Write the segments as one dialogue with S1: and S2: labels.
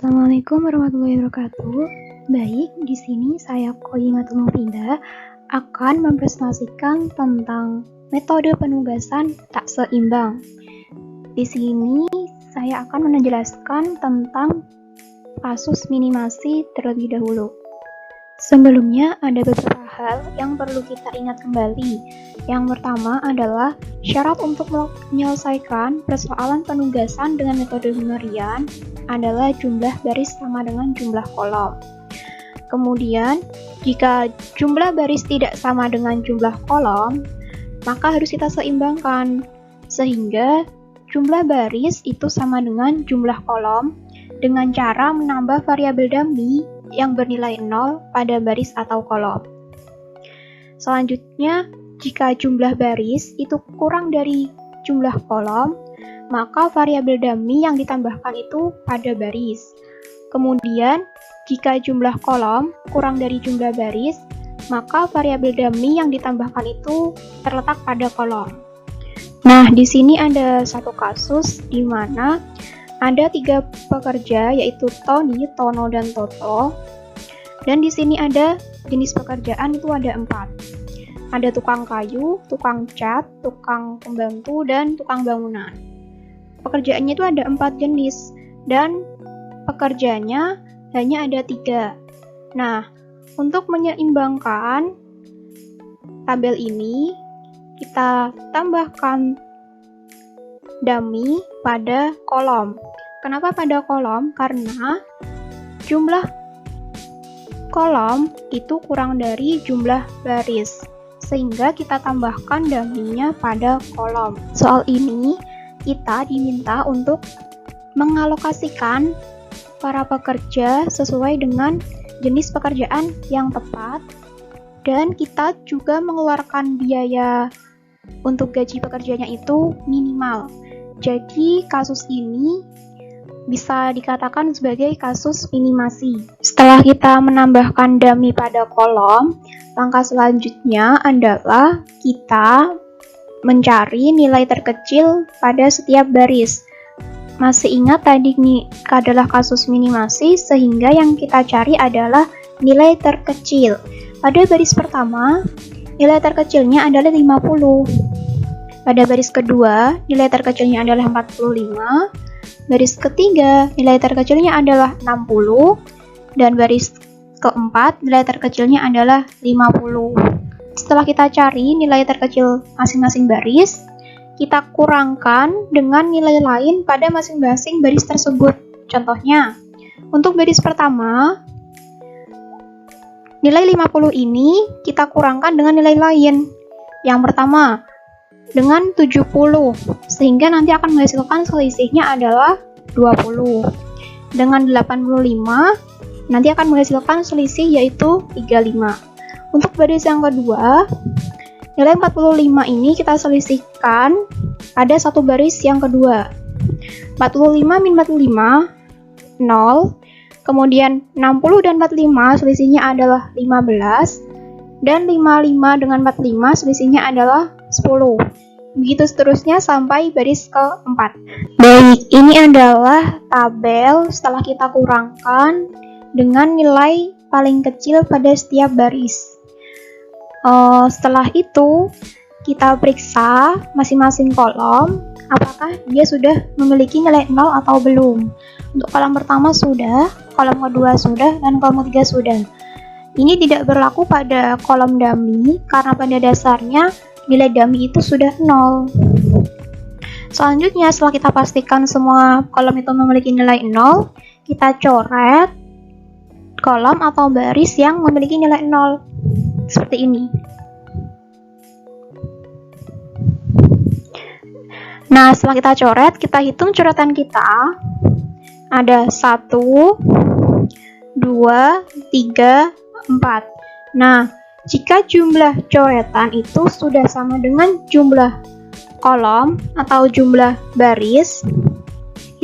S1: Assalamualaikum warahmatullahi wabarakatuh. Baik, di sini saya Qoyimatul Mufidah akan mempresentasikan tentang metode penugasan tak seimbang. Di sini saya akan menjelaskan tentang kasus minimasi terlebih dahulu. Sebelumnya ada beberapa hal yang perlu kita ingat kembali. Yang pertama adalah syarat untuk menyelesaikan persoalan penugasan dengan metode pemberian adalah jumlah baris sama dengan jumlah kolom. Kemudian, jika jumlah baris tidak sama dengan jumlah kolom, maka harus kita seimbangkan, sehingga jumlah baris itu sama dengan jumlah kolom dengan cara menambah variabel dummy yang bernilai 0 pada baris atau kolom. Selanjutnya, jika jumlah baris itu kurang dari jumlah kolom, maka variabel dummy yang ditambahkan itu pada baris. Kemudian, jika jumlah kolom kurang dari jumlah baris, maka variabel dummy yang ditambahkan itu terletak pada kolom. Nah, di sini ada satu kasus di mana ada 3 pekerja, yaitu Tony, Tono, dan Toto. Dan di sini ada jenis pekerjaan itu ada 4. Ada tukang kayu, tukang cat, tukang pembantu, dan tukang bangunan. Pekerjaannya itu ada 4 jenis, dan pekerjanya hanya ada 3. Nah, untuk menyeimbangkan tabel ini, kita tambahkan dummy pada kolom. Kenapa pada kolom? Karena jumlah kolom itu kurang dari jumlah baris, sehingga kita tambahkan dummy-nya pada kolom. Soal ini, kita diminta untuk mengalokasikan para pekerja sesuai dengan jenis pekerjaan yang tepat, dan kita juga mengeluarkan biaya untuk gaji pekerjanya itu minimal. Jadi, kasus ini bisa dikatakan sebagai kasus minimasi. Setelah kita menambahkan dummy pada kolom, langkah selanjutnya adalah kita mencari nilai terkecil pada setiap baris. Masih ingat tadi ini adalah kasus minimasi, sehingga yang kita cari adalah nilai terkecil. Pada baris pertama, nilai terkecilnya adalah 50. Pada baris kedua, nilai terkecilnya adalah 45. Baris ketiga, nilai terkecilnya adalah 60. Dan baris keempat, nilai terkecilnya adalah 50. Setelah kita cari nilai terkecil masing-masing baris, kita kurangkan dengan nilai lain pada masing-masing baris tersebut. Contohnya, untuk baris pertama, nilai 50 ini kita kurangkan dengan nilai lain. Yang pertama, dengan 70, sehingga nanti akan menghasilkan selisihnya adalah 20. Dengan 85, nanti akan menghasilkan selisih yaitu 35. Untuk baris yang kedua, nilai 45 ini kita selisihkan pada satu baris yang kedua. 45 min 45, 0. Kemudian 60 dan 45 selisihnya adalah 15. Dan 55 dengan 45 selisihnya adalah 10. Begitu seterusnya sampai baris keempat. Baik, ini adalah tabel setelah kita kurangkan dengan nilai paling kecil pada setiap baris. Setelah itu, kita periksa masing-masing kolom apakah dia sudah memiliki nilai 0 atau belum. Untuk kolom pertama sudah, kolom kedua sudah, dan kolom ketiga sudah. Ini tidak berlaku pada kolom dummy karena pada dasarnya nilai dummy itu sudah 0. Selanjutnya, setelah kita pastikan semua kolom itu memiliki nilai 0, kita coret kolom atau baris yang memiliki nilai 0. Seperti ini. Nah, setelah kita coret, kita hitung coretan kita. Ada 1, 2, 3, 4. Nah, jika jumlah coretan itu sudah sama dengan jumlah kolom atau jumlah baris,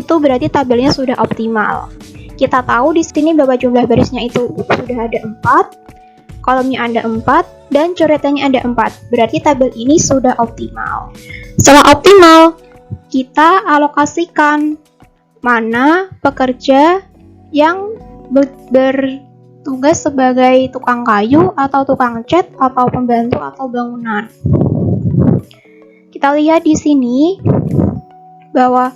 S1: itu berarti tabelnya sudah optimal. Kita tahu di sini berapa jumlah barisnya itu sudah ada 4, kolomnya ada 4, dan coretannya ada 4. Berarti tabel ini sudah optimal. Setelah optimal, kita alokasikan mana pekerja yang bertugas sebagai tukang kayu atau tukang cat atau pembantu atau bangunan. Kita lihat di sini bahwa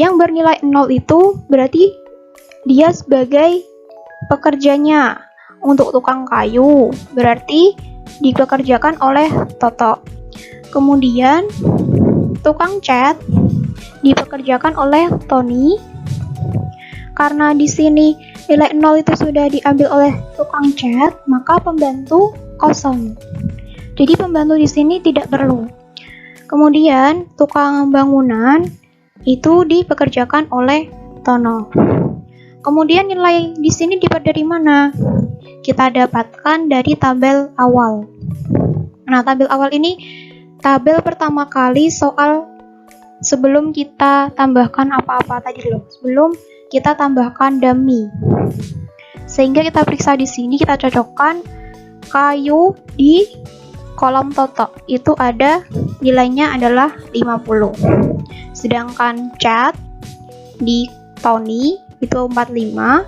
S1: yang bernilai 0 itu berarti dia sebagai pekerjanya. Untuk tukang kayu berarti dipekerjakan oleh Toto. Kemudian tukang cat dipekerjakan oleh Tony. Karena di sini nilai 0 itu sudah diambil oleh tukang cat, maka pembantu kosong. Jadi pembantu di sini tidak perlu. Kemudian tukang bangunan itu dipekerjakan oleh Tono. Kemudian nilai di sini dapat dari mana? Kita dapatkan dari tabel awal. Nah, tabel awal ini tabel pertama kali soal sebelum kita tambahkan apa-apa tadi loh. Sebelum kita tambahkan dummy. Sehingga kita periksa di sini, kita cocokkan kayu di kolom Toto. Itu ada nilainya adalah 50. Sedangkan cat di Tony itu 45.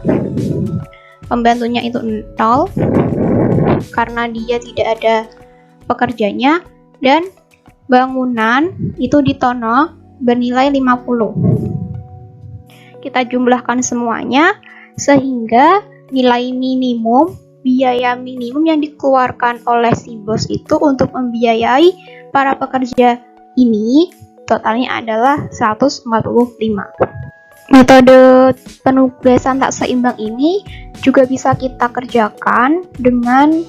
S1: Pembantunya itu 0 karena dia tidak ada pekerjanya, dan bangunan itu di Tono bernilai 50. Kita jumlahkan semuanya sehingga nilai minimum, biaya minimum yang dikeluarkan oleh si bos itu untuk membiayai para pekerja ini totalnya adalah 145. Metode penugasan tak seimbang ini juga bisa kita kerjakan dengan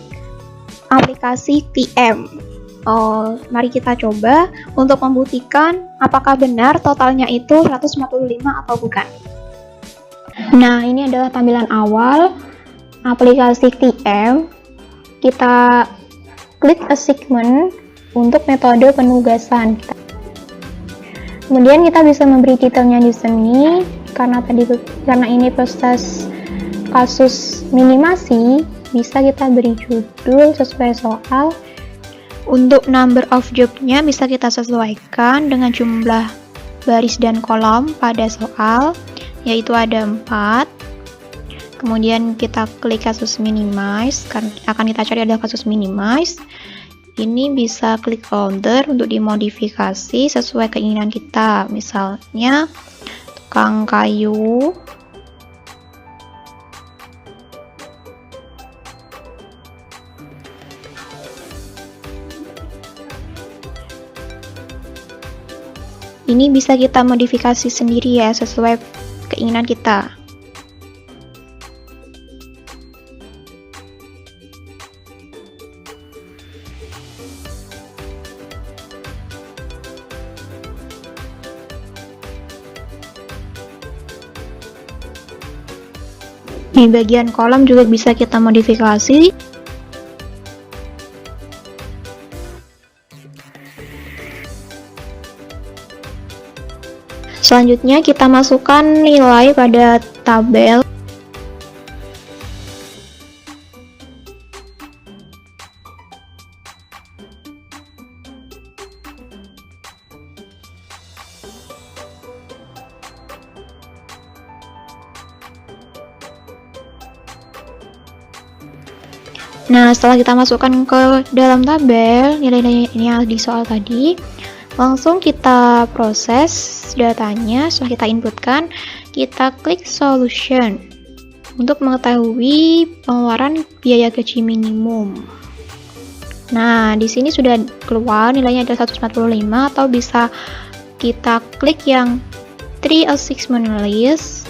S1: aplikasi TM. Mari kita coba untuk membuktikan apakah benar totalnya itu 145 atau bukan. Nah, ini adalah tampilan awal aplikasi TM. Kita klik assignment untuk metode penugasan. Kemudian kita bisa memberi detailnya di sini karena ini proses kasus minimasi, bisa kita beri judul sesuai soal. Untuk number of job-nya bisa kita sesuaikan dengan jumlah baris dan kolom pada soal, yaitu ada 4. Kemudian kita klik kasus minimize, karena akan kita cari adalah kasus minimize. Ini bisa klik folder untuk dimodifikasi sesuai keinginan kita. Misalnya tukang kayu, ini bisa kita modifikasi sendiri ya sesuai keinginan kita. Di bagian kolom juga bisa kita modifikasi. Selanjutnya kita masukkan nilai pada tabel. Nah, setelah kita masukkan ke dalam tabel nilai-nilai yang di soal tadi, langsung kita proses datanya. Setelah kita inputkan, kita klik solution untuk mengetahui pengeluaran biaya gaji minimum. Nah, di sini sudah keluar nilainya ada 145, atau bisa kita klik yang 3 assignment list.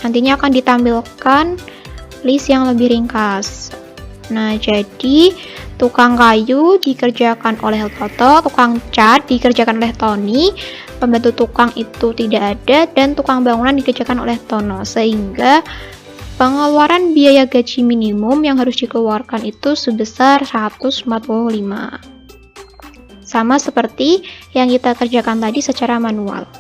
S1: Nantinya akan ditampilkan list yang lebih ringkas. Nah, jadi tukang kayu dikerjakan oleh Toto, tukang cat dikerjakan oleh Tony, pembantu tukang itu tidak ada, dan tukang bangunan dikerjakan oleh Tono. Sehingga pengeluaran biaya gaji minimum yang harus dikeluarkan itu sebesar 145. Sama seperti yang kita kerjakan tadi secara manual.